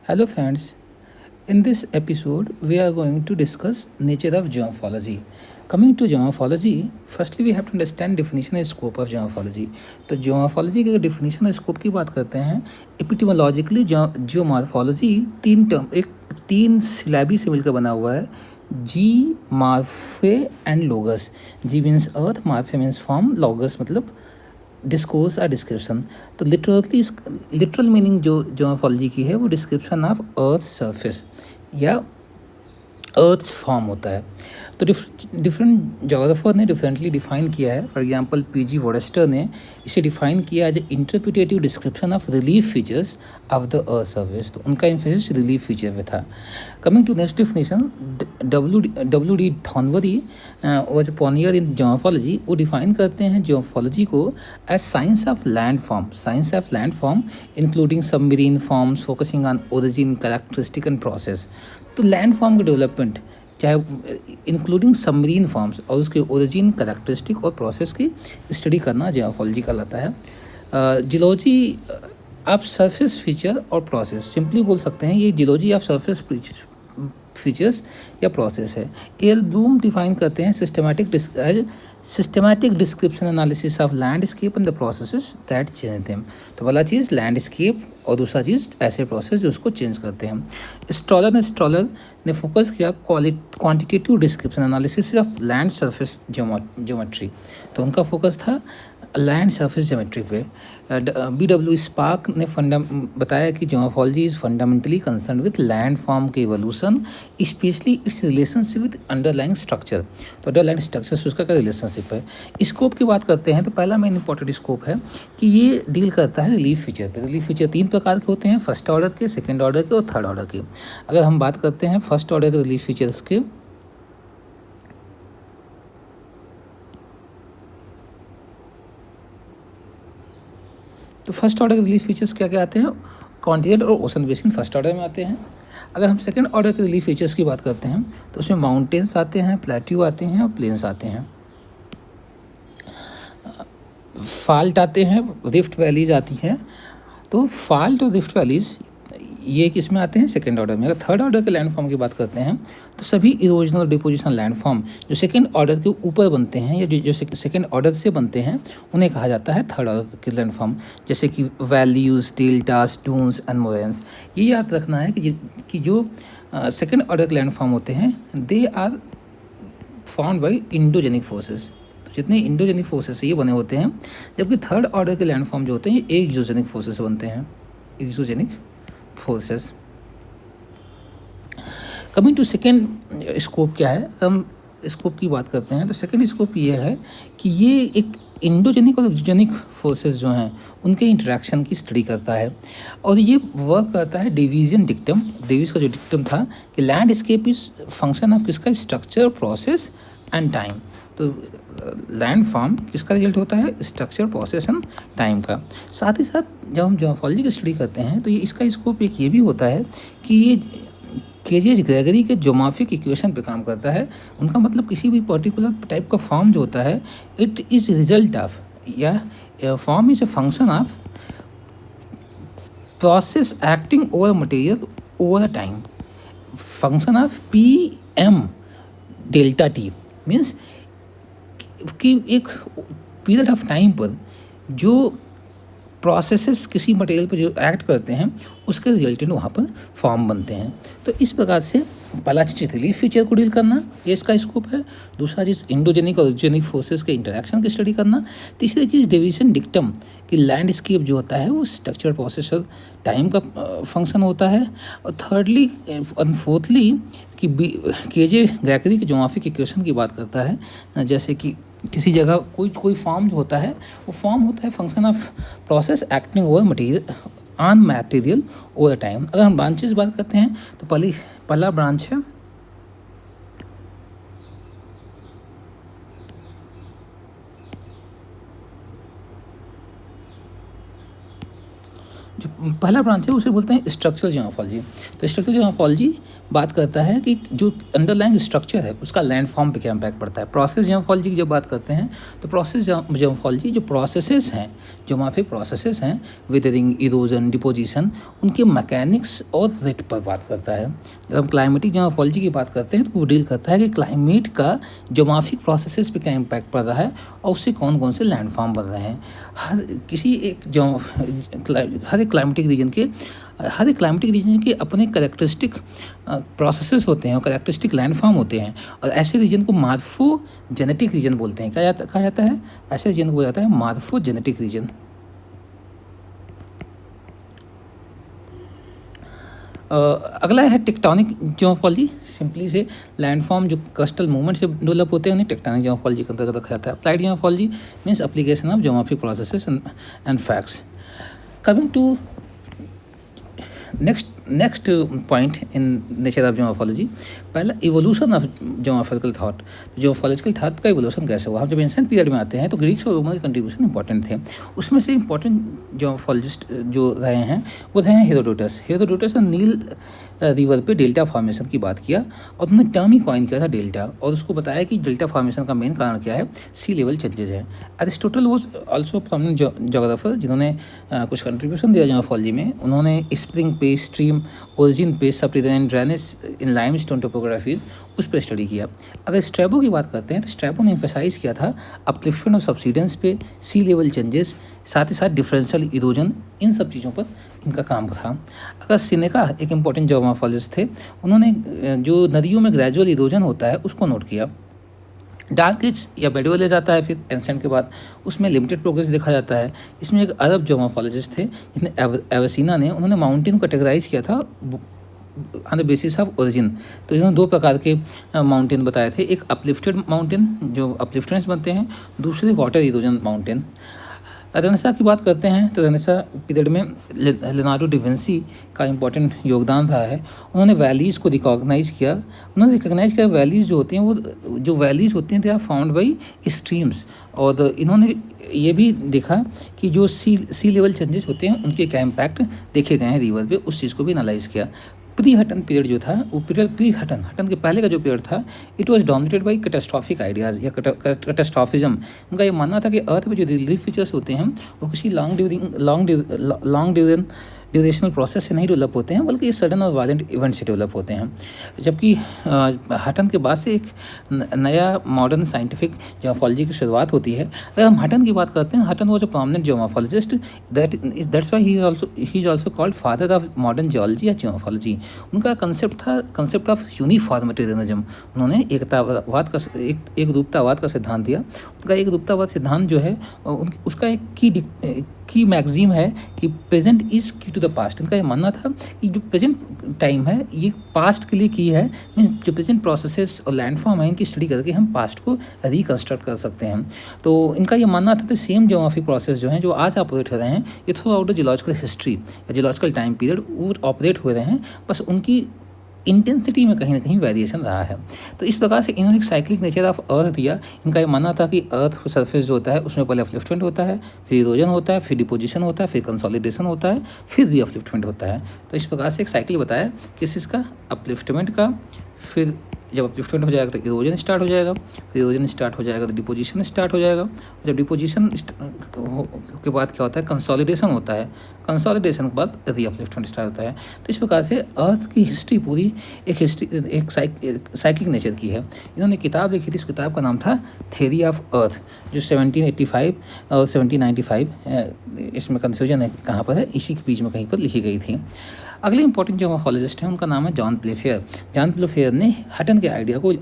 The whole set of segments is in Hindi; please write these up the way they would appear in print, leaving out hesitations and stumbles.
Hello friends, in this episode we are going to discuss nature of geomorphology. Coming to geomorphology, firstly we have to understand definition and scope of geomorphology. तो geomorphology की अगर definition और scope की बात करते हैं, एपिटीमोलॉजिकली geomorphology तीन सिलाबी से मिलकर बना हुआ है. Geo, morphe and logos. Geo means earth, morphe means form, logos मतलब डिस्कोर्स और डिस्क्रिप्शन. तो लिटरल मीनिंग जो जियोमॉर्फोलॉजी की है वो डिस्क्रिप्शन ऑफ अर्थ सरफेस या अर्थ फॉर्म होता है. तो डिफरेंट जोग्राफर ने डिफरेंटली डिफाइन किया है. फॉर एग्जांपल पीजी वॉरेस्टर ने इसे डिफाइन किया as a interpretative description of relief features of the earth surface. तो उनका एम्फेसिस रिलीफ फीचर पे था. Coming to next definition, W D Thornbury was pioneer in geomorphology. वो डिफाइन करते हैं जियोमॉर्फोलॉजी को as science of land form including submarine forms focusing on origin, characteristic and process. तो लैंड फॉर्म का डेवलपमेंट चाहे इंक्लूडिंग सबमरीन फॉर्म्स और उसके ओरिजिन, कैरेक्टरिस्टिक और प्रोसेस की स्टडी करना जियोमॉर्फोलॉजी कहलाता है. जियोलॉजी ऑफ सरफेस फीचर और प्रोसेस, सिंपली बोल सकते हैं ये जियोलॉजी ऑफ सरफेस फीचर्स या प्रोसेस है. एल ब्लूम डिफाइन करते हैं systematic description analysis of landscape and the processes that change them. तो पहला चीज़ लैंडस्केप और दूसरा चीज़ ऐसे प्रोसेस जो उसको चेंज करते हैं. स्ट्रॉलर ने फोकस किया quantitative description analysis of land surface geometry. तो उनका फोकस था लैंड सरफेस ज्योमेट्री पे. BW स्पार्क ने बताया कि geomorphology is fundamentally concern with land form के evolution, especially its relationship with underlying structure. तो अंडरलाइंग स्ट्रक्चर से उसका क्या रिलेशनशिप है. स्कोप की बात करते हैं तो पहला मेन इंपॉर्टेंट स्कोप है कि ये डील करता है रिलीफ फीचर पे. रिलीफ फीचर 3 प्रकार के होते हैं, फर्स्ट ऑर्डर के, सेकेंड ऑर्डर के और थर्ड ऑर्डर के. अगर हम बात करते हैं फर्स्ट ऑर्डर के रिलीफ फीचर्स के, तो फर्स्ट ऑर्डर के रिलीफ फीचर्स क्या क्या आते हैं. कॉन्टिनेंट और ओशन बेसिन फर्स्ट ऑर्डर में आते हैं. अगर हम सेकंड ऑर्डर के रिलीफ फीचर्स की बात करते हैं तो उसमें माउंटेन्स आते हैं, प्लेट्यू आते हैं और प्लेन्स आते हैं. फॉल्ट आते हैं, रिफ्ट वैलीज आती हैं. तो फॉल्ट और रिफ्ट वैलीज ये किस में आते हैं, सेकंड ऑर्डर में. अगर थर्ड ऑर्डर के लैंडफॉर्म की बात करते हैं तो सभी इरोजनल डिपोजिशन लैंडफॉर्म जो सेकंड ऑर्डर के ऊपर बनते हैं या जो सेकंड ऑर्डर से बनते हैं उन्हें कहा जाता है थर्ड ऑर्डर के लैंडफॉर्म. जैसे कि values, deltas, dunes and moraines. ये याद रखना है कि जो सेकंड ऑर्डर के लैंडफॉर्म होते हैं they are found by endogenic forces. तो जितने इंडोजेनिक फोर्सेस ये बने होते हैं, जबकि थर्ड ऑर्डर के लैंडफॉर्म जो होते हैं ये एक्सोजेनिक फोर्सेस से बनते हैं, exogenic forces. Coming to second scope क्या है, हम स्कोप की बात करते हैं तो सेकेंड स्कोप ये है कि ये एक इंडोजेनिक और एक्सोजेनिक फोर्सेस जो हैं उनके इंटरेक्शन की स्टडी करता है. और ये वर्क करता है डिवीजन डिक्टम. डेविस का जो डिक्टम था कि लैंडस्केप इज फंक्शन ऑफ किसका, स्ट्रक्चर, प्रोसेस एंड टाइम. तो लैंड फॉर्म किसका रिजल्ट होता है, स्ट्रक्चर, प्रोसेस एंड टाइम का. साथ ही साथ जब हम जियोमॉर्फोलॉजी की स्टडी करते हैं तो ये इसका स्कोप एक ये भी होता है कि ये केजीएच ग्रेगरी के ज्योमॉर्फिक इक्वेशन पे काम करता है. उनका मतलब किसी भी पर्टिकुलर टाइप का फॉर्म जो होता है इट इज़ रिजल्ट ऑफ या form is a function of process acting over material over time. Function of PM delta T means कि एक पीरियड ऑफ टाइम पर जो प्रोसेसेस किसी मटेरियल पर जो एक्ट करते हैं उसके रिजल्टेंट वहाँ पर फॉर्म बनते हैं. तो इस प्रकार से पहला चीज़ रिलीफ फीचर को डील करना, ये इसका स्कोप है. दूसरा चीज़ इंडोजेनिक और एक्सोजेनिक फोर्सेस के इंटरेक्शन की स्टडी करना. तीसरी चीज़ डिवीजन डिक्टम कि लैंडस्केप जो होता है वो स्ट्रक्चर, प्रोसेस और टाइम का फंक्शन होता है. और थर्डली और फोर्थली कि केजे ग्रेगरी के ज्योमॉर्फिक इक्वेशन की बात करता है. जैसे कि किसी जगह कोई फॉर्म जो होता है वो फॉर्म होता है function of process acting over material over time. अगर हम ब्रांचेस बात करते हैं तो पहला ब्रांच है जो पहला ब्रांच है उसे बोलते हैं स्ट्रक्चरल जियोमॉर्फोलॉजी। तो स्ट्रक्चरल जियोमॉर्फोलॉजी बात करता है कि जो अंडरलाइंग स्ट्रक्चर है उसका लैंडफॉर्म पे क्या इम्पैक्ट पड़ता है। प्रोसेस जियोमॉर्फोलॉजी की जब बात करते हैं तो प्रोसेस जियोमॉर्फोलॉजी जो प्रोसेसेस हैं, जियोमॉर्फिक प्रोसेसेस हैं, विदरिंग, इरोजन, डिपोजिशन, उनके मैकेनिक्स और रेट पर बात करता है। जब हम क्लाइमेटिक जियोमॉर्फोलॉजी की बात करते हैं तो वो डील करता है कि क्लाइमेट का जियोमॉर्फिक प्रोसेसेस पे क्या इम्पैक्ट पड़ रहा है और उससे कौन कौन से लैंडफॉर्म बन रहे हैं। हर एक क्लाइमेटिक रीजन के अपने करेक्टरिस्टिक प्रोसेसेस होते हैं और करेक्टरिस्टिक लैंडफॉर्म होते हैं, और ऐसे रीजन को मार्फोजेनेटिक रीजन बोलते हैं। कहा जाता है ऐसे रीजन को बोला जाता है मार्फोजेनेटिक रीजन। अगला है टेक्टोनिक जियोमॉर्फोलॉजी। सिंपली से लैंडफॉर्म जो क्रस्टल मूवमेंट से डेवलप होते हैं उन्हें टेक्टोनिक जियोमॉर्फोलॉजी के अंतर्गत रखा जाता है। Applied geomorphology means application of geomorphic processes and facts. Coming to next point in nature of geomorphology, पहला evolution of geomorphical thought. Geomorphological thought का इवोल्यूशन कैसे हुआ। हम जब एंशिएंट पीरियड में आते हैं तो ग्रीक्स और रोमन के कंट्रीब्यूशन इंपॉर्टेंट थे। उसमें से इंपॉर्टेंट जियोमॉर्फोलॉजिस्ट जो रहे हैं वो रहे हैं हेरोडोटस। हेरोडोटस ने नील रिवर पे डेल्टा फॉर्मेशन की बात किया और उन्होंने टर्म ही कॉइन किया था डेल्टा, और उसको बताया कि डेल्टा फॉर्मेशन का मेन कारण क्या है, सी लेवल चेंजेस है। Aristotle was also prominent geographer जिन्होंने कुछ कंट्रीब्यूशन दिया जियोमॉर्फोलॉजी में। उन्होंने स्प्रिंग पे, स्ट्रीम ओरिजिन पे, सबटेरेनियन ड्रेनेज इन लाइमस्टोन टोपोग्राफीज उस पर स्टडी किया। अगर स्ट्रैबो की बात करते हैं तो स्ट्रैबो ने एम्फेसाइज किया था अपलिफ्टमेंट ऑफ सबसिडेंस पे, सी लेवल चेंजेस, साथ ही साथ डिफरेंशियल इरोजन, इन सब चीज़ों पर इनका काम था। अगर सिनेका एक इम्पॉर्टेंट जियोमॉर्फोलॉजिस्ट थे, उन्होंने जो नदियों में ग्रेजुअल इरोजन होता है उसको नोट किया। डार्क एज या मेडिवल एज आता है फिर एंशिएंट के बाद, उसमें लिमिटेड प्रोग्रेस देखा जाता है। इसमें एक अरब जियोमॉर्फोलॉजिस्ट थे जिन्हें एवेसिना ने, उन्होंने माउंटेन को कैटेगराइज किया था on the basis of origin. तो इन्होंने दो प्रकार के माउंटेन बताए थे, एक अपलिफ्टेड माउंटेन जो अपलिफ्टेंस बनते हैं, दूसरे वाटर इरोजन माउंटेन। रेनेसां की बात करते हैं तो रेनेसां पीरियड में लियोनार्डो डा विंसी का इम्पोर्टेंट योगदान रहा है। उन्होंने वैलीज़ को रिकॉग्नाइज़ किया। उन्होंने रिकॉग्नाइज़ किया वैलीज़ जो होती हैं वो जो वैलीज़ होती हैं they are found by streams, और इन्होंने ये भी देखा कि जो सी लेवल चेंजेस होते हैं उनके क्या इम्पैक्ट देखे गए हैं रिवर पे, उस चीज़ को भी एनालाइज किया। प्री हटन पीरियड जो था वो प्री हटन के पहले का जो पीरियड था, it was dominated by catastrophic ideas या कैटास्ट्रॉफिज्म। उनका ये मानना था कि अर्थ पे जो रिलीफ फीचर्स होते हैं वो किसी लॉन्ग ड्यूरेशनल प्रोसेस से नहीं डेवलप होते हैं, बल्कि ये सडन और वायलेंट इवेंट से डेवलप होते हैं। जबकि हटन के बाद से एक नया मॉडर्न साइंटिफिक जियोमॉर्फोलॉजी की शुरुआत होती है। अगर हम हटन की बात करते हैं, Hutton was a prominent geomorphologist, that's why he is also called father of modern geology या जियोमॉर्फोलॉजी। उनका कंसेप्ट था कंसेप्ट ऑफ यूनिफॉर्मिटेरियनिज्म। उन्होंने एक रूपतावाद का सिद्धांत दिया। उनका एक रूपतावाद सिद्धांत जो है उसका एक की मैक्सिम है कि प्रेजेंट इज़ की टू द पास्ट। इनका ये मानना था कि जो प्रेजेंट टाइम है ये पास्ट के लिए की है, मीन्स जो प्रेजेंट प्रोसेसेस और लैंडफॉर्म है इनकी स्टडी करके हम पास्ट को रिकंस्ट्रक्ट कर सकते हैं। तो इनका ये मानना था कि सेम जियोमॉर्फिक प्रोसेस जो हैं जो आज ऑपरेट हो रहे हैं ये through out the geological history या जियोलॉजिकल टाइम पीरियड वो ऑपरेट हो रहे हैं, बस उनकी इंटेंसिटी में कहीं ना कहीं वेरिएशन रहा है। तो इस प्रकार से इन्होंने एक साइक्लिक नेचर ऑफ अर्थ दिया। इनका ये मानना था कि अर्थ सरफेस जो होता है उसमें पहले अपलिफ्टमेंट होता है, फिर इरोजन होता है, फिर डिपोजिशन होता है, फिर कंसोलिडेशन होता है, फिर रीअपलिफ्टमेंट होता है। तो इस प्रकार से एक साइकिल बताया किस चीज़ का, अपलिफ्टमेंट का, फिर जब अपलिफ्टमेंट हो जाएगा तो इरोजन स्टार्ट हो जाएगा, फिर इरोजन स्टार्ट हो जाएगा तो डिपोजिशन स्टार्ट हो जाएगा। जब डिपोजिशन के बाद क्या होता है, कंसोलिडेशन होता है, कंसोलिडेशन के बाद रीअपलिफ्टमेंट स्टार्ट होता है। तो इस प्रकार से अर्थ की हिस्ट्री पूरी एक साइक्लिक नेचर की है। इन्होंने किताब लिखी थी, इस किताब का नाम था थ्योरी ऑफ अर्थ, जो 1785 और 1795, इसमें कंफ्यूजन है कहाँ पर है, इसी के बीच में कहीं पर लिखी गई थी। अगले इंपॉर्टेंट जो जियोमॉर्फोलॉजिस्ट हैं उनका नाम है जॉन प्लेफेयर। जॉन प्लेफेयर ने हटन के आइडिया को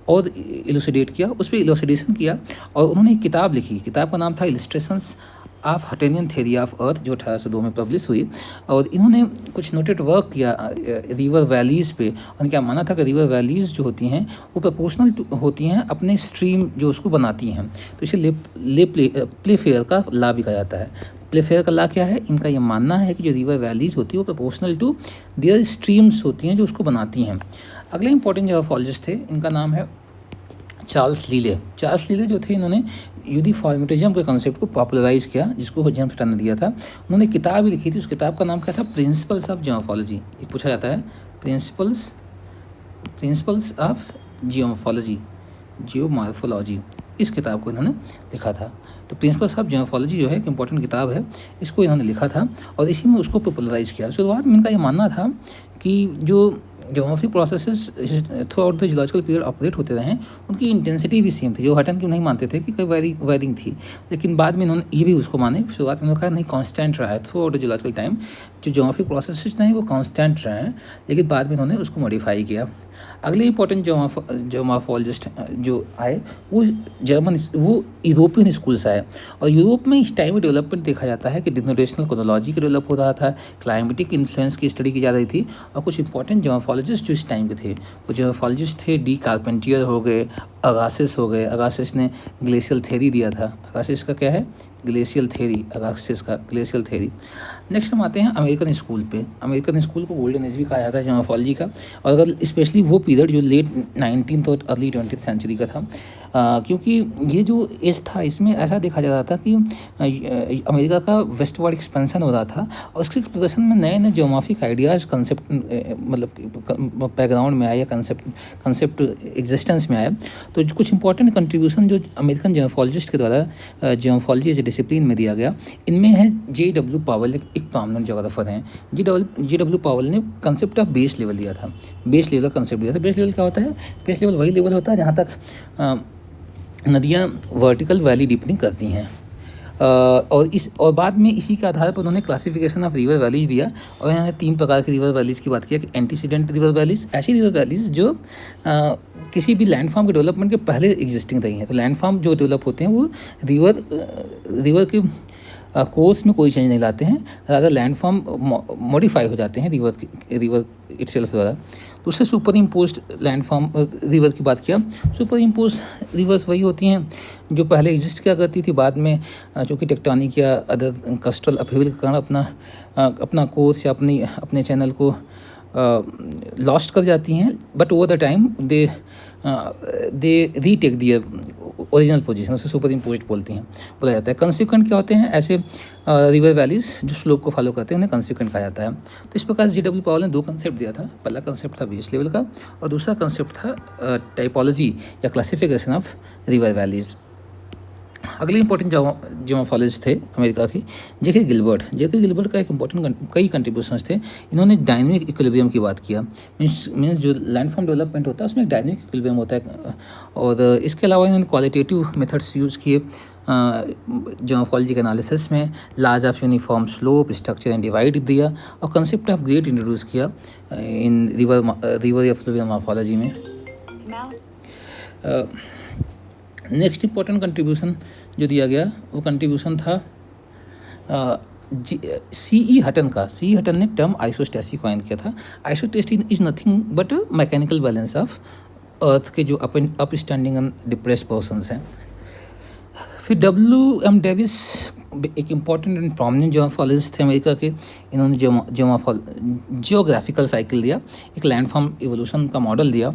और इलुसिडेट किया, उस पर इलुसिडेशन किया और उन्होंने एक किताब लिखी। किताब का नाम था illustrations of Huttonian theory of earth, जो 1802 में पब्लिश हुई। और इन्होंने कुछ नोटेड वर्क किया रिवर वैलीज़ पे। उनका मानना था कि रिवर वैलीज़ जो होती हैं वो प्रोपोर्शनल होती हैं अपने स्ट्रीम जो उसको बनाती हैं। तो इसे प्लेफेयर का लॉ भी कहा जाता है। प्लेफेयर का लॉ क्या है, इनका ये मानना है कि जो रिवर वैलीज़ होती है वो प्रोपोर्शनल टू देयर स्ट्रीम्स होती हैं जो उसको बनाती हैं। अगले इंपॉर्टेंट जियोमॉर्फोलॉजिस्ट थे, इनका नाम है चार्ल्स लीले जो थे, इन्होंने यूनिफॉर्मिटिज्म के कॉन्सेप्ट को पॉपुलराइज किया, जिसको जेम्स टर्नर ने दिया था। उन्होंने किताब भी लिखी थी, उस किताब का नाम क्या था? Principles of geomorphology. ये पूछा जाता है, प्रिंसिपल्स ऑफ जियोमॉर्फोलॉजी, इस किताब को इन्होंने लिखा था। तो प्रिंसिपल्स ऑफ जियोमॉर्फोलॉजी जो है एक इंपॉर्टेंट किताब है, इसको इन्होंने लिखा था और इसी में उसको पॉपुलराइज किया। शुरुआत में इनका ये मानना था कि जो geometric processes through out the geological period operate होते रहे, उनकी इंटेंसिटी भी सेम थी। जो हटन की नहीं मानते थे कि कई वेरिंग थी, लेकिन बाद में इन्होंने ये भी उसको माने। शुरुआत में उन्होंने कहा नहीं, कांस्टेंट रहा है through out the geological time, जो ज्योमेट्रिक प्रोसेसेस नहीं वो कांस्टेंट रहे हैं, लेकिन बाद में इन्होंने उसको मॉडिफाई किया। अगले इंपॉर्टेंट जियोमॉर्फोलॉजिस्ट जो आए वो यूरोपियन स्कूल से आए, और यूरोप में इस टाइम में डेवलपमेंट देखा जाता है कि डिनोटेशनल क्रोनोलॉजी का डेवलप हो रहा था, क्लाइमेटिक इन्फ्लुएंस की स्टडी की जा रही थी, और कुछ इंपॉर्टेंट जियोमॉर्फोलॉजिस्ट जो इस टाइम के थे वो जियोमॉर्फोलॉजिस्ट थे डी कार्पेंटियर हो गए, अगासिस हो गए। अगासिस ने ग्लेशियल थ्योरी दिया था। अगासिस का क्या है? ग्लेशियल थ्योरी, अगासिस का ग्लेशियल थ्योरी। नेक्स्ट हम आते हैं अमेरिकन स्कूल पे। अमेरिकन स्कूल को गोल्डन एज भी कहा जाता है जियोमॉर्फोलॉजी का, और अगर स्पेशली वो पीरियड जो लेट 19th और अर्ली 20th सेंचुरी का था, क्योंकि ये जो एज था इसमें ऐसा देखा जा रहा था कि अमेरिका का वेस्टवर्ड एक्सपेंशन हो रहा था, और उसके प्रोग्रेशन में नए नए जियोमॉर्फिक आइडियाज़ कंसेप्ट मतलब बैकग्राउंड में आए या कंसेप्ट एग्जिस्टेंस में आए। तो कुछ इंपॉर्टेंट कंट्रीब्यूशन जो अमेरिकन जियोमॉर्फोलॉजिस्ट के द्वारा जियोमॉर्फोलॉजी एज ए डिसिप्लिन में दिया गया, इनमें है J.W. पावेल, एक प्रोमिनेंट जोग्राफर हैं। J.W. पावेल ने कंसेप्ट ऑफ बेस लेवल दिया था। बेस लेवल कंसेप्ट दिया था। बेस लेवल क्या होता है? बेस लेवल वही लेवल होता है जहाँ तक नदियाँ वर्टिकल वैली डीपनिंग करती हैं, और बाद में इसी के आधार पर उन्होंने क्लासिफिकेशन ऑफ रिवर वैलीज दिया, और इन्होंने 3 प्रकार की रिवर वैलीज़ की बात किया कि एंटीसीडेंट रिवर वैलीज, ऐसी रिवर वैलीज जो किसी भी लैंडफॉर्म के डेवलपमेंट के पहले एग्जिस्टिंग रही हैं। तो लैंडफॉर्म जो डेवलप होते हैं वो रिवर के कोर्स में कोई चेंज नहीं लाते हैं, ज़्यादा लैंडफॉर्म मॉडिफाई हो जाते हैं रिवर इटसेल्फ द्वारा। तो उससे सुपर इम्पोज्ड लैंडफॉर्म रिवर की बात किया। सुपर इम्पोज्ड रिवर्स वही होती हैं जो पहले एग्जिस्ट किया करती थी, बाद में चूँकि टेक्टोनिक या अदर कस्टल अपहीवल के कारण अपना कोर्स या अपने चैनल को लॉस्ट कर जाती हैं, but over the time they retake their original position, उसे सुपर इम्पोज्ड बोला जाता है। कंसिक्वेंट क्या होते हैं? ऐसे रिवर वैलीज जो स्लोप को फॉलो करते हैं उन्हें कंसिक्वेंट कहा जाता है। तो इस प्रकार J.W. पावेल ने 2 कंसेप्ट दिया था। पहला कंसेप्ट था बेस लेवल का, और दूसरा कंसेप्ट था टाइपोलॉजी या क्लासिफिकेशन ऑफ रिवर वैलीज। अगले इंपॉर्टेंट जियोमॉर्फोलॉजिस्ट थे अमेरिका के J.K. गिलबर्ट का एक इंपॉर्टेंट कई कंट्रीब्यूशंस थे। इन्होंने डायनेमिक इक्विलिब्रियम की बात किया। मीन्स जो लैंडफॉर्म डेवलपमेंट होता है उसमें एक डायनेमिक इक्विलिब्रियम होता है, और इसके अलावा इन्होंने क्वालिटेटिव मेथड्स यूज़ किए जियोमॉर्फोलॉजी के एनालिसिस में। लाज of uniform slope, structure and divide दिया, और कंसेप्ट ऑफ ग्रेड इंट्रोड्यूस किया इन रिवर या फ्लूवियल मॉर्फोलॉजी में। नेक्स्ट इंपॉर्टेंट कंट्रीब्यूशन जो दिया गया वो कंट्रीब्यूशन था C.E. हटन का। C.E. हटन ने टर्म आइसोस्टेसी कॉइन किया था। Isostasy is nothing but mechanical balance of earth के जो up standing and depressed portions हैं। फिर W.M. डेविस एक इम्पॉर्टेंट एंड प्रोमिनेंट जियोमॉर्फोलॉजिस्ट थे अमेरिका के। इन्होंने जियोग्राफिकल साइकिल दिया, एक लैंडफॉर्म इवोल्यूशन का मॉडल दिया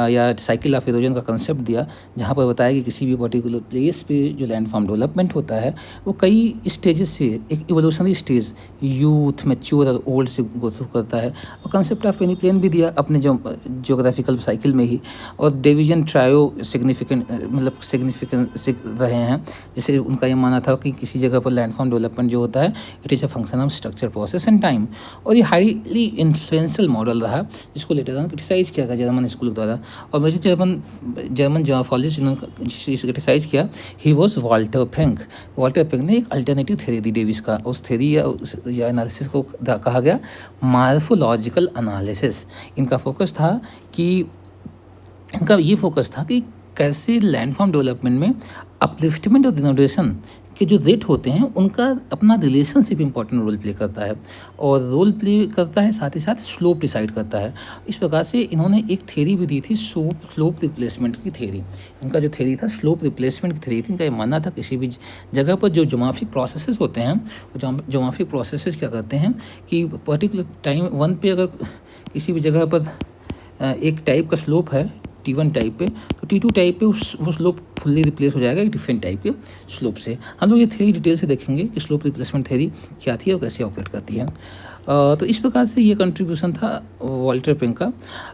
या साइकिल ऑफ इरोजन का कंसेप्ट दिया, जहाँ पर बताया कि किसी भी पर्टिकुलर प्लेस पे जो लैंडफॉर्म डेवलपमेंट होता है वो कई स्टेजेस से एक इवोल्यूशनरी स्टेज यूथ, मैच्योर और ओल्ड से गो थ्रू करता है। और कंसेप्ट ऑफ पेनिप्लेन भी दिया अपने जियोग्राफिकल साइकिल में ही। और डिवीजन ट्रायो सिग्निफिकेंट रहे हैं, जैसे उनका ये मानना था कि किसी जगह पर लैंडफॉर्म डेवलपमेंट जो होता है it is a function of structure, process and time. और ये हाईली इन्फ्लुएंशियल मॉडल रहा, जिसको लेटर ऑन क्रिटिसाइज किया गया जर्मन स्कूल द्वारा। और मुझे जर्मन जियोमॉर्फोलॉजिस्ट जिन्होंने क्रिटिसाइज किया he was Walter Penck. Walter Penck ने एक अल्टरनेटिव थ्योरी दी डेविस का। उस थ्योरी या एनालिसिस को कहा गया मॉर्फोलॉजिकल एनालिसिस। इनका ये फोकस था कि कैसे लैंडफॉर्म डेवलपमेंट में अपलिफ्टमेंट और डिनोटेशन के जो रेट होते हैं उनका अपना रिलेशनशिप इंपॉर्टेंट रोल प्ले करता है, और रोल प्ले करता है साथ ही साथ स्लोप डिसाइड करता है। इस प्रकार से इन्होंने एक थ्योरी भी दी थी स्लोप रिप्लेसमेंट की थ्योरी। इनका जो थ्योरी था स्लोप रिप्लेसमेंट की थ्योरी थी। इनका ये मानना था किसी भी जगह पर जो जोग्राफिक प्रोसेसेस होते हैं, जोग्राफिक प्रोसेसेस क्या करते हैं कि पर्टिकुलर टाइम वन पे अगर किसी भी जगह पर एक टाइप का स्लोप है T1 टाइप पे, तो T2 टाइप पे वो स्लोप फुल्ली रिप्लेस हो जाएगा एक डिफरेंट टाइप के स्लोप से। हम लोग ये थ्योरी डिटेल से देखेंगे कि स्लोप रिप्लेसमेंट थ्योरी क्या थी और कैसे ऑपरेट करती है। तो इस प्रकार से ये कंट्रीब्यूशन था वॉल्टर पिंक का।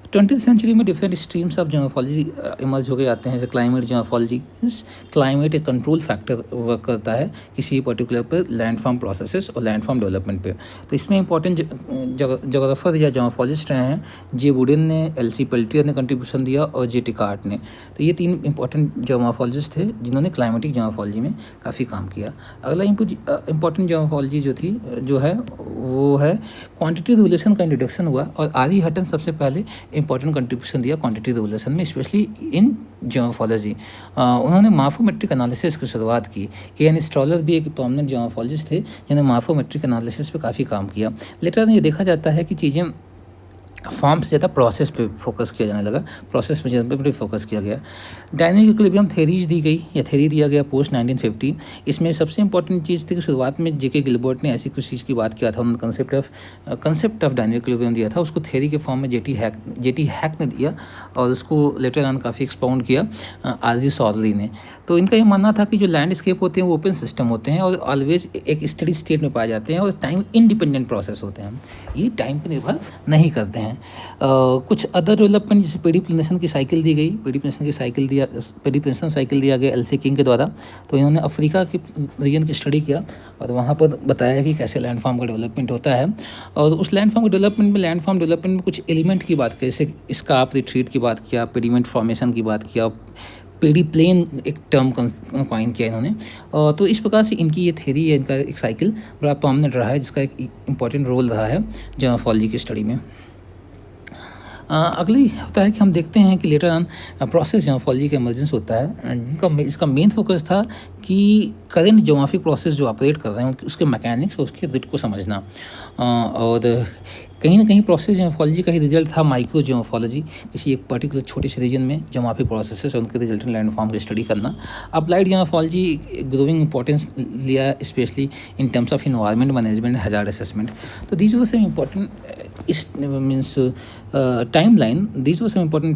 20th सेंचुरी में different streams of geomorphology emerge हो गए आते हैं, जैसे क्लाइमेट जियोमॉर्फोलॉजी। क्लाइमेट एक कंट्रोल फैक्टर वर्क करता है किसी पर्टिकुलर पर लैंडफॉर्म प्रोसेसेस और लैंडफॉर्म डेवलपमेंट पे। तो इसमें इंपॉर्टेंट जोग्राफर या जियोमॉर्फोलॉजिस्ट रहे हैं जे वुडन ने, एल.सी. पेल्टियर ने कंट्रीब्यूशन दिया और जे टिकार्ट ने। तो ये 3 इंपॉर्टेंट जियोमॉर्फोलॉजिस्ट थे जिन्होंने क्लाइमेटिक जियोमॉर्फोलॉजी में काफ़ी काम किया। अगला इंपॉर्टेंट जियोमॉर्फोलॉजी जो है वो है क्वांटिटी रिलेशन का इंट्रोडक्शन हुआ, और आर.ई. हटन सबसे पहले इंपॉर्टेंट कंट्रीब्यूशन दिया क्वांटिटी रिलेशन में, स्पेशली इन जियोमॉर्फोलॉजी। उन्होंने मार्फोमेट्रिक एनालिसिस की शुरुआत की। ए.एन. स्ट्रॉलर भी एक प्रोमिनेंट जियोमॉर्फोलॉजिस्ट थे जिन्होंने मार्फोमेट्रिक एनालिसिस पे काफ़ी काम किया। लेटर में ये देखा जाता है कि चीज़ें फॉर्म से ज़्यादा प्रोसेस पे फोकस किया जाने लगा, प्रोसेस पे ज़्यादा फोकस किया गया। डायनामिक इक्विलिब्रियम थ्योरीज दी गई या थ्योरी दिया गया पोस्ट 1950। इसमें सबसे इंपॉर्टेंट चीज़ थी कि शुरुआत में जेके गिलबर्ट ने ऐसी कुछ चीज़ की बात किया था, उन्होंने कंसेप्ट ऑफ डायनामिक इक्विलिब्रियम दिया था, उसको थ्योरी के फॉर्म में जेटी हैक ने दिया और उसको लेटर ऑन काफ़ी एक्सपाउंड किया आर.जी. सॉर्ली ने। तो इनका ये मानना था कि जो लैंडस्केप होते हैं वो ओपन सिस्टम होते हैं और ऑलवेज एक स्टडी स्टेट में पाए जाते हैं और टाइम इंडिपेंडेंट प्रोसेस होते हैं, ये टाइम पर निर्भर नहीं करते हैं। कुछ अदर डेवलपमेंट जैसे पेडिप्लेनेशन की साइकिल दी गई, पेडिप्लेनेशन साइकिल दिया गया एल.सी. किंग के द्वारा। तो इन्होंने अफ्रीका के रीजन की स्टडी किया और वहाँ पर बताया कि कैसे लैंडफॉर्म का डेवलपमेंट होता है, और उस लैंडफॉर्म के लैंडफॉर्म डेवलपमेंट में कुछ एलिमेंट की बात की, जैसे स्कार्प रिट्रीट की बात किया, पेडिमेंट फॉर्मेशन की बात किया, पेडिप्लेन एक टर्म कॉइन किया इन्होंने। तो इस प्रकार से इनकी ये थ्योरी है, इनका एक साइकिल बड़ा प्रोमिनेंट रहा है, जिसका एक इम्पॉर्टेंट रोल रहा है जियोमॉर्फोलॉजी की स्टडी में। अगली होता है कि हम देखते हैं कि लेटर ऑन प्रोसेस जियोमॉर्फोलॉजी का इमर्जेंस होता है। इसका मेन फोकस था कि करेंट जियोमॉर्फिक प्रोसेस जो ऑपरेट कर रहे हैं उसके मैकेनिक्स और उसके रिट को समझना, और कहीं ना कहीं प्रोसेस जियोमॉर्फोलॉजी का ही रिजल्ट था माइक्रो जियोमॉर्फोलॉजी, किसी एक पर्टिकुलर छोटे से रीजन में जियोमॉर्फिक प्रोसेसेस और उनके रिजल्टेंट लैंडफॉर्म की स्टडी करना। अप्लाइड जियोमॉर्फोलॉजी ग्रोइंग इंपॉर्टेंस लिया, specially in terms of environment management, hazard assessment. तो these were some important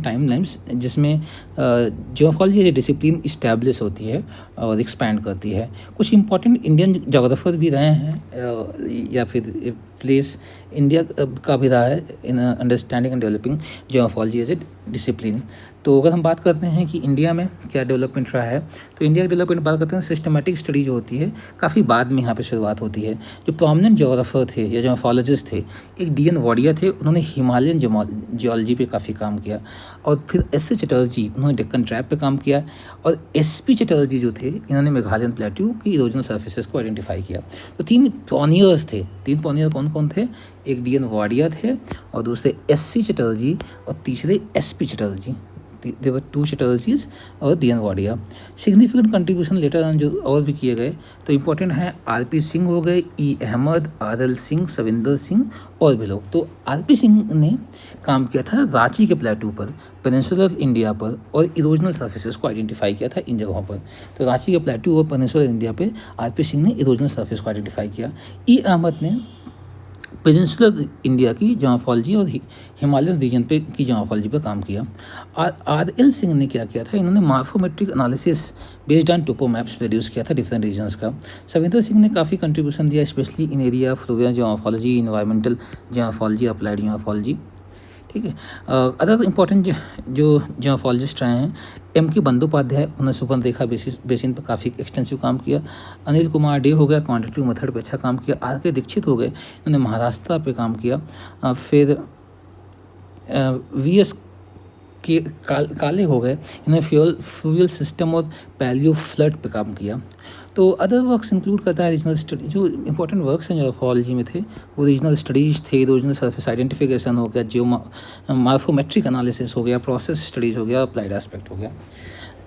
timelines जिसमें जियोमॉर्फोलॉजी डिसिप्लिन इस्टेब्लिश होती है और एक्सपैंड करती है। कुछ इंपॉर्टेंट इंडियन जोग्राफर भी रहे हैं या फिर प्लेस इंडिया का भी रहा है in understanding and developing geomorphology as a discipline. तो अगर हम बात करते हैं कि इंडिया में क्या डेवलपमेंट रहा है, तो इंडिया की डेवलपमेंट बात करते हैं सिस्टमेटिक स्टडी जो होती है काफ़ी बाद में यहाँ पे शुरुआत होती है। जो प्रोमिनेंट जियोग्राफर थे या जियोमॉर्फोलॉजिस्ट थे, एक डी.एन. वाडिया थे, उन्होंने हिमालयन जियोलॉजी पे काफ़ी काम किया, और फिर एस.सी. चटर्जी उन्होंने डेक्कन ट्रैप पे काम किया, और एस.पी. चटर्जी जो थे इन्होंने मेघालयन प्लेट्यू की इरोजनल सर्फेसेस को आइडेंटिफाई किया। तो 3 पॉनियर्स थे। 3 पॉनियर कौन कौन थे? एक डी.एन. वाडिया थे, और दूसरे एस.सी. चटर्जी, और तीसरे एस.पी. चटर्जी। देवर 2 चटर्जीज और DN. Wadia. Significant contribution later on जो और भी किए गए तो इंपॉर्टेंट हैं आर.पी. सिंह हो गए, ई. अहमद, आर.एल. सिंह, सविंदर सिंह और भी लोग। तो आर.पी. सिंह ने काम किया था रांची के प्लेटू पर, पेनिनसुलर इंडिया पर, और इरोजनल सर्फेसेस को आइडेंटिफाई किया था इन जगहों पर। तो रांची के प्लेटू और पेनिनसुलर इंडिया पे आर.पी. सिंह ने इरोजनल सर्फेस को आइडेंटिफाई किया। ई. अहमद ने पेनिनसुलर इंडिया की जियोमॉर्फोलॉजी और हिमालयन रीजन पे की जियोमॉर्फोलॉजी पर काम किया। आर.एल. सिंह ने क्या किया था, इन्होंने morphometric analysis based on topo maps produce किया था डिफरेंट रीजन्स का। सविंदर सिंह ने काफ़ी कंट्रीब्यूशन दिया, specially in area fluvial geomorphology, environmental geomorphology, applied geomorphology. ठीक है। अदर इंपॉर्टेंट जो जियोमॉर्फोलॉजिस्ट रहे हैं, एम.के. बंदोपाध्याय, उन्होंने सुपर्णरेखा बेसिन पर काफ़ी एक्सटेंसिव काम किया। अनिल कुमार डे हो गया, क्वांटिटेटिव मेथड पे अच्छा काम किया। आर.के. दीक्षित हो गए, उन्होंने महाराष्ट्र पे काम किया। फिर वी.एस. के काले हो गए, इन्होंने फ्यूल सिस्टम और पैलियो फ्लड पे काम किया। तो अदर वर्क्स इंक्लूड करता है रीजनल स्टडी। जो इंपॉर्टेंट वर्क्स हैं जियोमॉर्फोलॉजी में थे वो रीजनल स्टडीज़ थे, रीजनल सर्फेस आइडेंटिफिकेशन हो गया, मार्फोमेट्रिक एनालिसिस हो गया, प्रोसेस स्टडीज़ हो गया, अप्लाइड एस्पेक्ट हो गया।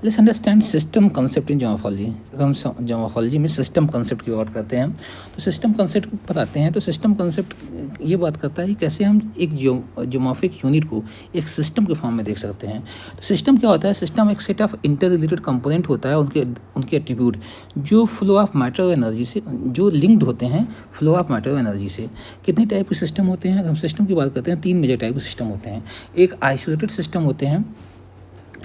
Let's understand system concept in geomorphology. हम जियोमॉर्फोलॉजी में सिस्टम कंसेप्ट की बात करते हैं तो सिस्टम कंसेप्ट बताते हैं। तो सिस्टम कंसेप्ट ये बात करता है कि कैसे हम एक जियोमॉर्फिक यूनिट को एक सिस्टम के फॉर्म में देख सकते हैं। तो सिस्टम क्या होता है? सिस्टम एक set of inter related component होता है, उनके एट्रीब्यूट जो फ्लो ऑफ मैटर और एनर्जी से जो लिंक्ड होते हैं, फ्लो ऑफ मैटर और एनर्जी से। कितने टाइप के सिस्टम होते हैं? हम सिस्टम की बात करते हैं, 3 मेजर टाइप के सिस्टम होते हैं। एक आइसोलेटेड सिस्टम होते हैं,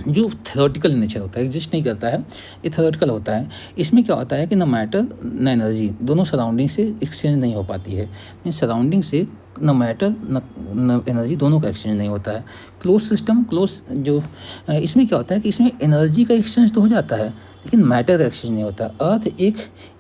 जो थ्योरेटिकल नेचर होता है, एग्जिस्ट नहीं करता है, ये थ्योरेटिकल होता है। इसमें क्या होता है कि न मैटर न एनर्जी दोनों सराउंडिंग से एक्सचेंज नहीं हो पाती है। मीन्स सराउंडिंग से न मैटर न एनर्जी दोनों का एक्सचेंज नहीं होता है। क्लोज सिस्टम इसमें क्या होता है कि इसमें एनर्जी का एक्सचेंज तो हो जाता है लेकिन मैटर का एक्सचेंज नहीं होता। अर्थ एक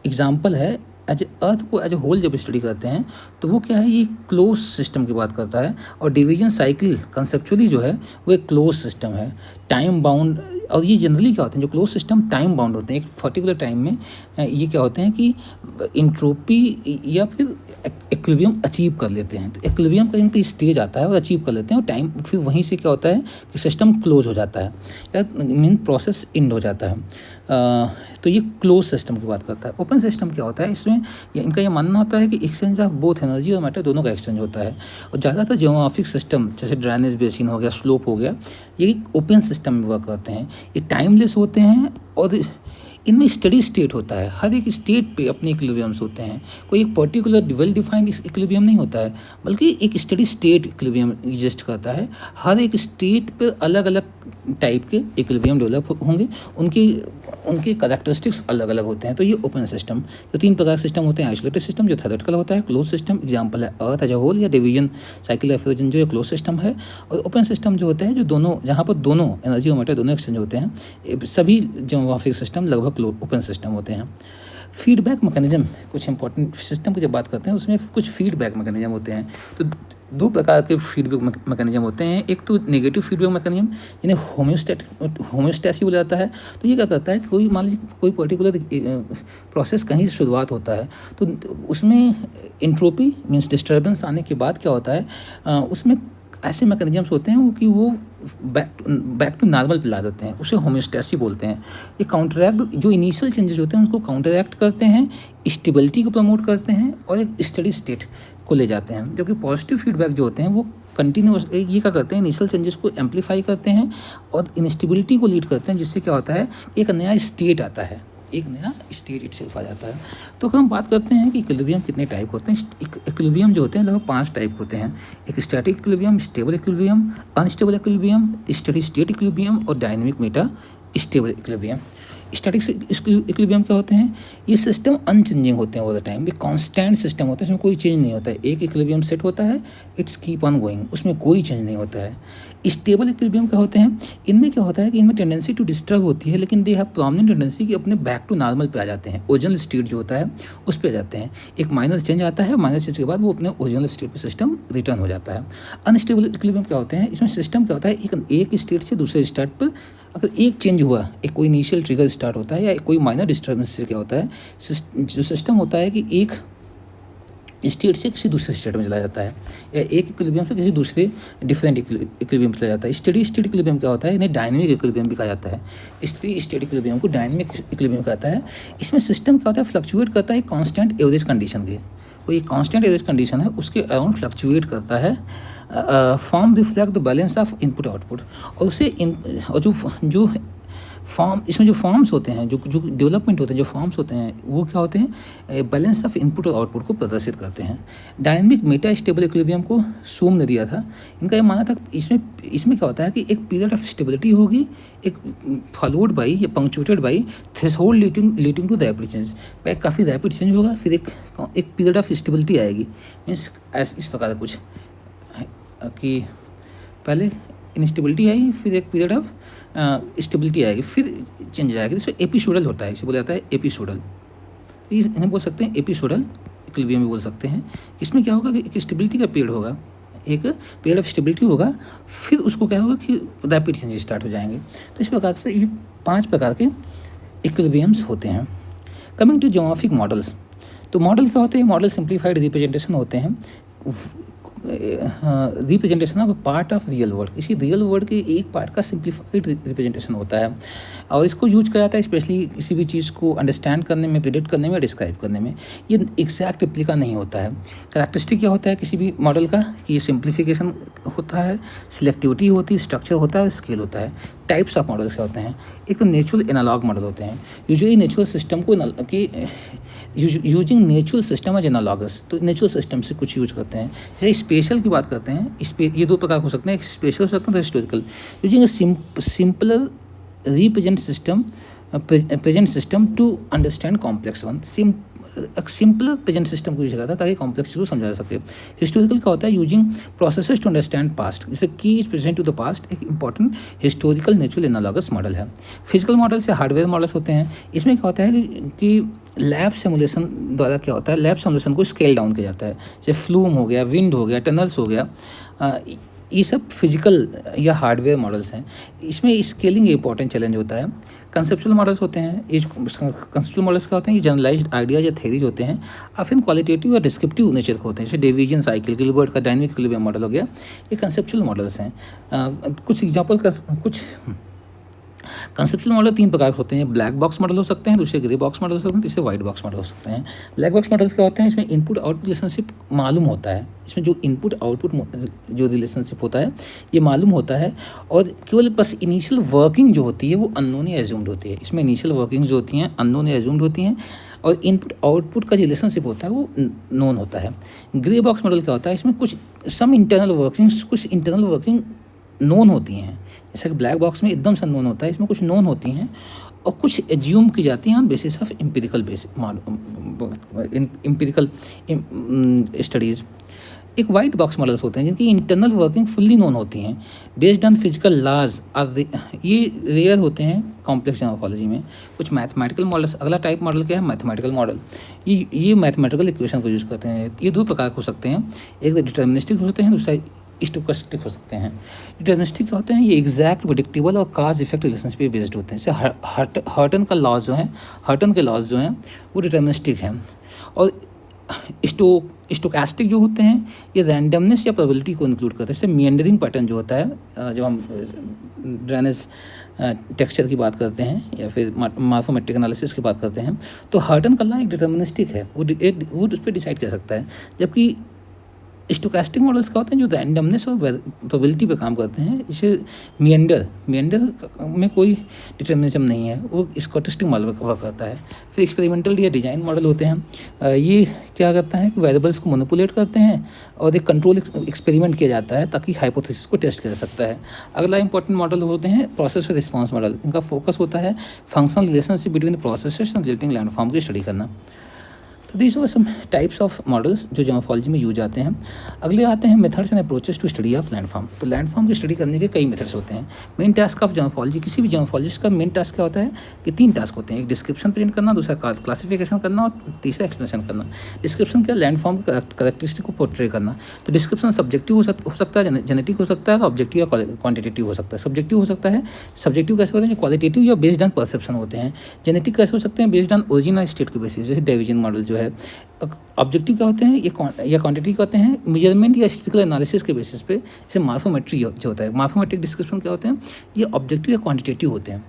एग्जाम्पल है। अर्थ को एज ए होल जब स्टडी करते हैं तो वो क्या है, ये क्लोज सिस्टम की बात करता है। और डिवीजन साइकिल कंसेप्चुअली जो है वो एक क्लोज सिस्टम है, टाइम बाउंड। और ये जनरली क्या होते हैं, जो क्लोज सिस्टम टाइम बाउंड होते हैं, एक पर्टिकुलर टाइम में ये क्या होते हैं कि इंट्रोपी या फिर इक्विलिब्रियम अचीव कर लेते हैं। तो इक्विलिब्रियम का इनका स्टेज आता है और अचीव कर लेते हैं, और टाइम फिर वहीं से क्या होता है कि सिस्टम क्लोज हो जाता है या मीन प्रोसेस एंड हो जाता है। तो ये क्लोज सिस्टम की बात करता है। ओपन सिस्टम क्या होता है, इसमें इनका ये मानना होता है कि एक्सचेंज ऑफ बोथ एनर्जी और मैटर दोनों का एक्सचेंज होता है। और ज़्यादातर जियोग्राफिक सिस्टम जैसे ड्रेनेज बेसिन हो गया, स्लोप हो गया, ये ओपन सिस्टम में वर्क करते हैं। ये टाइमलेस होते हैं और इनमें स्टडी स्टेट होता है। हर एक स्टेट पे अपने इक्विलिब्रियम्स होते हैं। कोई एक पर्टिकुलर वेल डिफाइंड इक्विलिब्रियम नहीं होता है, बल्कि एक स्टडी स्टेट इक्विलिब्रियम एग्जिस्ट करता है। हर एक स्टेट पे अलग अलग टाइप के इक्विलिब्रियम डेवलप होंगे, उनके करैक्टरिस्टिक्स अलग अलग होते हैं। तो ये ओपन सिस्टम, तो 3 प्रकार के सिस्टम होते हैं। आइसोलेटेड सिस्टम जो थ्योरेटिकल होता है, क्लोज सिस्टम एग्जाम्पल है अर्थ एज ए होल या डिवीजन साइकिल ऑफ फ्यूजन जो क्लोज सिस्टम है, और ओपन सिस्टम जो होता है जो दोनों, जहाँ पर दोनों एनर्जी और मैटर दोनों एक्सचेंज होते हैं। सभी जियोग्राफिक सिस्टम लगभग ओपन सिस्टम होते हैं। फीडबैक मैकेनिज्म, कुछ इंपॉर्टेंट सिस्टम की जब बात करते हैं उसमें कुछ फीडबैक मैकेनिज्म होते हैं। तो 2 प्रकार के फीडबैक मैकेनिज्म होते हैं। एक तो नेगेटिव फीडबैक मैकेनिज्म, जिन्हें होम्योस्टैसी बोला जाता है। तो ये क्या करता है, कोई मान लीजिए कोई पर्टिकुलर प्रोसेस कहीं से शुरुआत होता है तो उसमें इंट्रोपी मीन्स डिस्टर्बेंस आने के बाद क्या होता है, उसमें ऐसे मैकेनिज्म्स होते हैं कि वो बैक टू नॉर्मल पे ला देते हैं, उसे होम्योस्टैसी बोलते हैं। ये काउंटरैक्ट, जो इनिशियल चेंजेस होते हैं उनको काउंटरैक्ट करते हैं, स्टेबिलिटी को प्रमोट करते हैं और एक स्टडी स्टेट को ले जाते हैं। जबकि पॉजिटिव फीडबैक जो होते हैं वो कंटिन्यूस ये क्या करते हैं, इनिशियल चेंजेस को एम्पलीफाई करते हैं और इंस्टेबिलिटी को लीड करते हैं, जिससे क्या होता है एक नया स्टेट आता है, एक नया स्टेट इटसेल्फ आ जाता है। तो हम बात करते हैं कि इक्विलिब्रियम कितने टाइप होते हैं। इक्विलिब्रियम जो होते हैं लगभग 5 टाइप होते हैं। एक static equilibrium, stable equilibrium, unstable equilibrium, steady state equilibrium और dynamic meta stable equilibrium. Static equilibrium क्या होते हैं, ये सिस्टम अनचेंजिंग होते हैं ओवर द टाइम, ये कांस्टेंट सिस्टम होता है, इसमें कोई चेंज नहीं होता है। एक इक्विलिब्रियम सेट होता है, इट्स कीप ऑन गोइंग, उसमें कोई चेंज नहीं होता है। स्टेबल इक्विलिब्रियम क्या होते हैं, इनमें क्या होता है कि इनमें टेंडेंसी टू डिस्टर्ब होती है, लेकिन दे हैव प्रोमिनेंट टेंडेंसी कि अपने बैक टू नॉर्मल पे आ जाते हैं, ओरिजिनल स्टेट जो होता है उस पे आ जाते हैं। एक माइनर चेंज आता है, माइनर चेंज के बाद वो अपने ओरिजिनल स्टेट पे सिस्टम रिटर्न हो जाता है। अनस्टेबल इक्विलिब्रियम क्या होते हैं, इसमें सिस्टम क्या होता है, एक स्टेट से दूसरे स्टेट पर अगर एक चेंज हुआ, एक कोई इनिशियल ट्रिगर स्टार्ट होता है या कोई माइनर डिस्टर्बेंस से क्या होता है, जो सिस्टम होता है कि एक स्टेट से किसी दूसरे स्टेट में चला जाता है, या एक इक्विलिब्रियम से किसी दूसरे डिफरेंट इक्विलिब्रियम में चला जाता है। स्टेडी स्टेट इक्विलिब्रियम क्या होता है, इन्हें डायनेमिक इक्विलिब्रियम भी कहा जाता है। स्टेडी स्टेट इक्विलिब्रियम को डायनेमिक इक्विलिब्रियम कहता है। इसमें सिस्टम क्या होता है, फ्लक्चुएट करता है कांस्टेंट एवरेज कंडीशन के, कोई कांस्टेंट एवरेज कंडीशन है उसके अराउंड फ्लक्चुएट करता है। Form reflect the balance of input output, और उसे और जो फॉर्म, इसमें जो फॉर्म्स होते हैं, जो डेवलपमेंट होते हैं, जो फॉर्म्स होते हैं वो क्या होते हैं, बैलेंस ऑफ इनपुट और आउटपुट को प्रदर्शित करते हैं। डायनेमिक मेटा स्टेबल इक्विलिब्रियम को सोम ने दिया था। इनका ये मानना था इसमें क्या होता है कि एक पीरियड ऑफ स्टेबिलिटी होगी, एक फॉलोड बाई या punctuated by threshold leading to rapid change. काफ़ी रैपिड चेंज होगा, फिर एक पीरियड ऑफ स्टेबिलिटी आएगी। मीन्स इस प्रकार कुछ कि पहले इंस्टेबिलिटी आई, फिर एक पीरियड ऑफ स्टेबिलिटी आएगी, फिर चेंज आएगी। इसमें एपिसोडल होता है, इसे बोला जाता है एपिसोडल। तो इन्हें बोल सकते हैं एपिसोडल इक्विलिब्रियम भी बोल सकते हैं। इसमें क्या होगा कि एक स्टेबिलिटी का पीरियड होगा, एक पीरियड ऑफ स्टेबिलिटी होगा, फिर उसको क्या होगा कि रैपिड चेंज स्टार्ट हो जाएंगे। तो इस प्रकार से ये 5 प्रकार के इक्विलिब्रियम्स होते हैं। कमिंग टू ज्योमेट्रिक मॉडल्स, तो मॉडल क्या होते हैं, मॉडल सिंप्लीफाइड रिप्रेजेंटेशन होते हैं, representation of part of real world, इसी रियल वर्ल्ड के एक पार्ट का सिंप्लीफाइड रिप्रेजेंटेशन होता है। और इसको यूज किया जाता है स्पेशली किसी भी चीज़ को अंडरस्टैंड करने में, प्रिडिक्ट करने में, डिस्क्राइब करने में। ये एग्जैक्ट रिप्लिका नहीं होता है। कैरेक्टरिस्टिक क्या होता है किसी भी मॉडल का, कि ये सिंप्लीफिकेशन होता है, सिलेक्टिविटी होती है, स्ट्रक्चर होता है, स्केल होता है। टाइप्स ऑफ मॉडल्स क्या होते हैं, एक तो नेचुरल एनालॉग मॉडल होते हैं, यूजुअली नेचुरल सिस्टम को using natural system as analogous, तो नेचुरल सिस्टम से कुछ यूज करते हैं। जैसे स्पेशल की बात करते हैं, ये दो प्रकार हो सकते हैं, एक स्पेशल हो सकता है, historical. Using simpler represent system to understand complex one. Simple present system को यूज करता है ताकि कॉम्प्लेक्स चीज़ को समझा जा सके। हिस्टोरिकल का होता है using processes to understand past, जैसे की is present to the past, एक important historical natural analogous model है। फिजिकल मॉडल से हार्डवेयर मॉडल्स होते हैं, इसमें क्या होता है कि लैब सिमुलेशन द्वारा क्या होता है, लैब सिमुलेशन को स्केल डाउन किया जाता है, जैसे फ्लूम हो गया, विंड हो गया, टनल्स हो गया, ये सब फिजिकल या हार्डवेयर मॉडल्स हैं। इसमें स्केलिंग इंपॉर्टेंट चैलेंज होता है। कंसेप्चुअल मॉडल्स होते हैं, ये कंसेप्चुअल मॉडल्स क्या होते हैं, ये जनरलाइज्ड आइडियाज या थेरीज होते हैं, और फिर क्वालिटेटिव या डिस्क्रिप्टिव नेचर के होते हैं, जैसे डिवीजन साइकिल, गिलबर्ट का डायनेमिक इक्विलिब्रियम मॉडल हो गया, ये कंसेप्चुअल मॉडल्स हैं। कुछ एग्जांपल का कुछ कंसेप्चुअल मॉडल 3 प्रकार के होते हैं, ब्लैक बॉक्स मॉडल हो सकते हैं, दूसरे ग्रे बॉक्स मॉडल हो सकते हैं, तीसरे वाइट बॉक्स मॉडल हो सकते हैं। ब्लैक बॉक्स मॉडल्स क्या होते हैं, इसमें इनपुट आउटपुट रिलेशनशिप मालूम होता है, इसमें जो इनपुट आउटपुट जो रिलेशनशिप होता है ये मालूम होता है, और केवल बस इनिशियल वर्किंग जो होती है वो अननोन या एज्यूम्ड होती है। इसमें इनिशियल वर्किंग जो होती हैं अननोन या एज्यूम्ड होती हैं, और इनपुट आउटपुट का रिलेशनशिप होता है वो नोन होता है। ग्रे बॉक्स मॉडल क्या होता है, इसमें कुछ इंटरनल वर्किंग नोन होती हैं, जैसे कि ब्लैक बॉक्स में एकदम से नोन होता है, इसमें कुछ नोन होती हैं और कुछ एज्यूम की जाती हैं on basis of empirical studies. एक वाइट बॉक्स मॉडल्स होते हैं जिनकी इंटरनल वर्किंग फुल्ली नोन होती हैं, बेस्ड ऑन फिजिकल लॉज, ये रेयर होते हैं कॉम्प्लेक्स मॉर्फोलॉजी में। कुछ मैथमेटिकल मॉडल्स, अगला टाइप मॉडल क्या है, मैथमेटिकल मॉडल। ये मैथमेटिकल इक्वेशन को यूज़ करते हैं। ये 2 प्रकार के हो सकते हैं, एक तो डिटर्मिनिस्टिक होते हैं, दूसरा स्टोकेस्टिक हो सकते हैं। डिटर्मिनिस्टिक क्या होते हैं, ये एग्जैक्ट, प्रेडिक्टेबल और काज इफेक्ट रिलेशनशिप पे बेस्ड होते हैं। जैसे हर्टन का लॉज जो है, हर्टन के लॉज जो हैं वो डिटर्मिनिस्टिक हैं। और स्टोकास्टिक जो होते हैं ये रैंडमनेस या प्रोबेबिलिटी को इंक्लूड करते हैं। जैसे मिएंडरिंग पैटर्न जो होता है, जब हम ड्रेनेज टेक्सचर की बात करते हैं या फिर मार्फोमेट्रिक एनालिसिस की बात करते हैं, तो हर्टन का लॉ एक डिटर्मिनिस्टिक है, वो उस पर डिसाइड कर सकता है। जबकि स्टोकास्टिक मॉडल्स क्या होते हैं जो रैंडमनेस और प्रोबेबिलिटी पे काम करते हैं। जैसे मिएंडर में कोई डिटर्मिनिज्म नहीं है, वो स्टोकेस्टिक मॉडल पर वर्क करता है। फिर एक्सपेरिमेंटल या डिजाइन मॉडल होते हैं, ये क्या करता है कि वेरिएबल्स को मैनिपुलेट करते हैं और एक कंट्रोल एक्सपेरिमेंट किया जाता है ताकि हाइपोथेसिस को टेस्ट किया जा सकता है। अगला इंपॉर्टेंट मॉडल होते हैं प्रोसेस और रिस्पॉन्स मॉडल। इनका फोकस होता है functional relationship between processes and relating landform की स्टडी करना। तो these were some types of models जो जियोमॉर्फोलॉजी में यूज आते हैं। अगले आते हैं methods and approaches to study of landform. तो लैंडफॉर्म की स्टडी करने के कई मेथड्स होते हैं। मेन टास्क ऑफ जियोमॉर्फोलॉजी, किसी भी जियोमॉर्फोलॉजिस्ट का मेन टास्क क्या होता है कि 3 टास्क होते हैं, एक डिस्क्रिप्शन प्रेजेंट करना, दूसरा क्लासिफिकेशन करना और तीसरा एक्सप्लेनेशन करना। डिस्क्रिप्शन क्या, लैंडफॉर्म की करेक्टरिस्टिक को पोर्ट्रे करना। तो डिस्क्रिप्शन सब्जेक्टिव हो सकता है, जेनेटिक हो सकता है, ऑब्जेक्टिव या क्वांटिटेटिव हो सकता है। सब्जेक्टिव हो सकता है, सब्जेक्टिव कैसे होते हैं, जो क्वालिटेटिव या बेस्ड ऑन परसेप्शन होते हैं। जेनेटिक कैसे हो सकते हैं, बेस्ड ऑन ओरिजिन और स्टेट के बेसिस, जैसे डिवीजन मॉडल जो है। ऑब्जेक्टिव क्या होते हैं, ये या क्वांटिटी क्या होते हैं, मेजरमेंट या स्टैटिस्टिकल एनालिसिस के बेसिस पे। जैसे मार्फोमेट्री जो होता है, मार्फोमेट्रिक डिस्क्रिप्शन क्या होते हैं, ये ऑब्जेक्टिव या क्वांटिटेटिव होते हैं।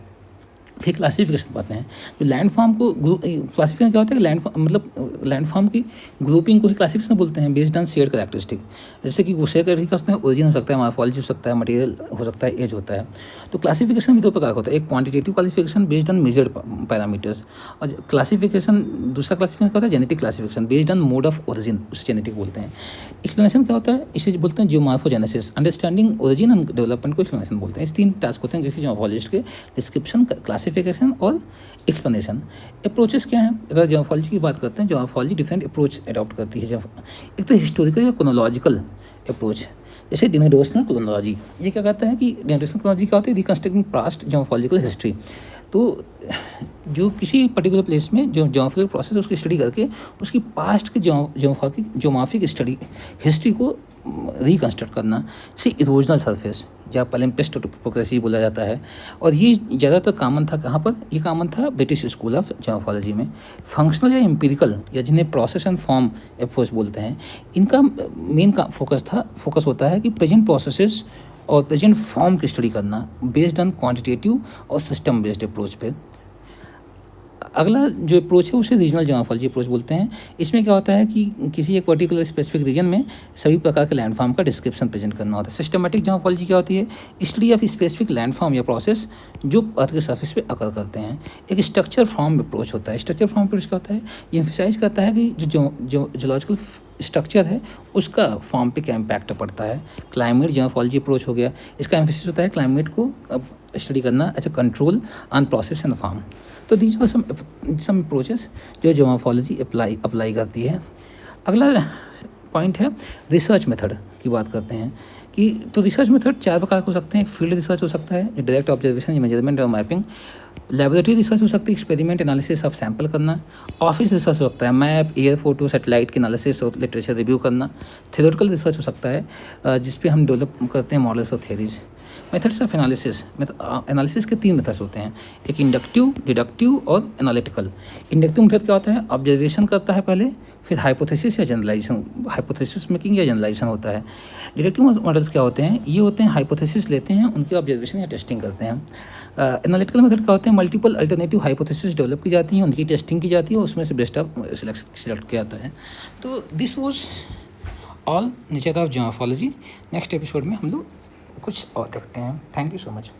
फिर क्लासिफिकेशन पाते हैं, जो लैंडफॉर्म को क्लासिफिकेशन क्या होता है कि लैंडफॉर्म की ग्रुपिंग को ही क्लासिफिकेशन बोलते हैं, बेस्ड ऑन शेयर कैरेक्टरिस्टिक। जैसे कि वो शेयर कैरेक्टरिस्टिक होते हैं, ओरिजिन हो सकता है, मॉर्फोलॉजी हो सकता है, मटेरियल हो सकता है, एज होता है। तो क्लासिफिकेशन भी 2 प्रकार का होता है, एक quantitative classification based on measured parameters, और क्लासिफिकेशन दूसरा क्लासिफिकेशन क्या होता है, genetic classification based on mode of origin, उसे जेनेटिक बोलते हैं। एक्सप्लेनेशन क्या होता है, इसे बोलते हैं जियोमॉर्फोजेनेसिस, अंडरस्टैंडिंग ओरिजिन एंड डेवलपमेंट को एक्सप्लेनेशन बोलते हैं। इस 3 टास्क होते हैं किसी जियोमॉर्फोलॉजिस्ट के, डिस्क्रिप्शन, क्लासिफिकेशन और एक्सप्लेनेशन। अप्रोचेस क्या है, अगर जियोमॉर्फोलॉजी की बात करते हैं, जियोमॉर्फोलॉजी डिफरेंट अप्रोच अडॉप्ट करती है। एक तो हिस्टोरिकल या क्रोनोलॉजिकल अप्रोच, जैसे डिनोरेशनल क्रोनोलॉजी। ये क्या कहता है कि डिनोरेशनल क्रोनोलॉजी क्या होती है, रिकंस्ट्रक्टिंग पास्ट जियोमॉर्फोलॉजिकल हिस्ट्री। तो जो किसी पर्टिकुलर प्लेस में जो जियोमॉर्फोलॉजिकल प्रोसेस उसकी स्टडी करके उसकी पास्ट के जियोमॉर्फिक स्टडी हिस्ट्री को रिकंस्ट्रक्ट करना, जैसे इरोजनल सरफेस या पलिम्पिस्ट टोपोग्राफी बोला जाता है। और ये ज़्यादातर कॉमन था कहाँ पर, ये कॉमन था ब्रिटिश स्कूल ऑफ जियोमॉर्फोलॉजी में। फंक्शनल या एम्पिरिकल, या जिन्हें प्रोसेस एंड फॉर्म अप्रोच बोलते हैं, इनका मेन फोकस होता है कि प्रेजेंट प्रोसेसेस और प्रेजेंट फॉर्म की स्टडी करना बेस्ड ऑन क्वांटिटेटिव और सिस्टम बेस्ड अप्रोच पे। अगला जो अप्रोच है उसे रीजनल जियोमॉर्फोलॉजी अप्रोच बोलते हैं। इसमें क्या होता है कि किसी एक पर्टिकुलर स्पेसिफिक रीजन में सभी प्रकार के लैंडफॉर्म का डिस्क्रिप्शन प्रेजेंट करना होता है। सिस्टमैटिक जियोमॉर्फोलॉजी क्या होती है? स्टडी ऑफ स्पेसिफिक लैंडफॉर्म या प्रोसेस जो अर्थ के सर्फेस पे अकर करते हैं। एक स्ट्रक्चर फॉर्म अप्रोच होता है। स्ट्रक्चर फॉर्म अप्रोच क्या होता है? ये एम्फसाइज करता है कि जो जियोलॉजिकल स्ट्रक्चर है उसका फॉर्म पे क्या इम्पैक्ट पड़ता है। क्लाइमेट जियोमॉर्फोलॉजी अप्रोच हो गया, इसका एम्फेसिस होता है क्लाइमेट को स्टडी करना, अच्छा control on process and form. तो दीज आर सम अप्रोचेस जो जियोमॉर्फोलॉजी अप्लाई करती है। अगला पॉइंट है रिसर्च मेथड की बात करते हैं कि तो रिसर्च मेथड 4 प्रकार के हो सकते हैं। एक फील्ड रिसर्च हो सकता है जो डायरेक्ट ऑब्जर्वेशन या मेजरमेंट और मैपिंग। लैबोरेटरी रिसर्च हो सकती है, एक्सपेरिमेंट एनालिसिस ऑफ सैंपल करना। ऑफिस रिसर्च हो सकता है, मैप, एयर फोटो, सैटेलाइट की एनालिसिस और लिटरेचर रिव्यू करना। थ्योरेटिकल रिसर्च हो सकता है जिस पे हम डेवलप करते हैं मॉडल्स और theories. Methods of analysis, analysis के 3 मेथड्स होते हैं, एक इंडक्टिव, डिडक्टिव और एनालिटिकल। इंडक्टिव मेथड क्या होता है? ऑब्जर्वेशन करता है पहले, फिर हाइपोथेसिस या जनरलाइजेशन, हाइपोथेसिस मेकिंग या जनरलाइजेशन होता है। डिडक्टिव मॉडल्स क्या होते हैं? ये होते हैं हाइपोथेसिस लेते हैं, उनकी ऑब्जर्वेशन या टेस्टिंग करते हैं। एनालिटिकल मेथड क्या होते हैं? मल्टीपल अल्टरनेटिव हाइपोथेसिस डेवलप की जाती हैं, उनकी टेस्टिंग की जाती है, उसमें से बेस्ट ऑफ सिलेक्ट किया जाता है। तो this was all nature of geomorphology. Next episode में हम लोग कुछ और देखते हैं। Thank you so much.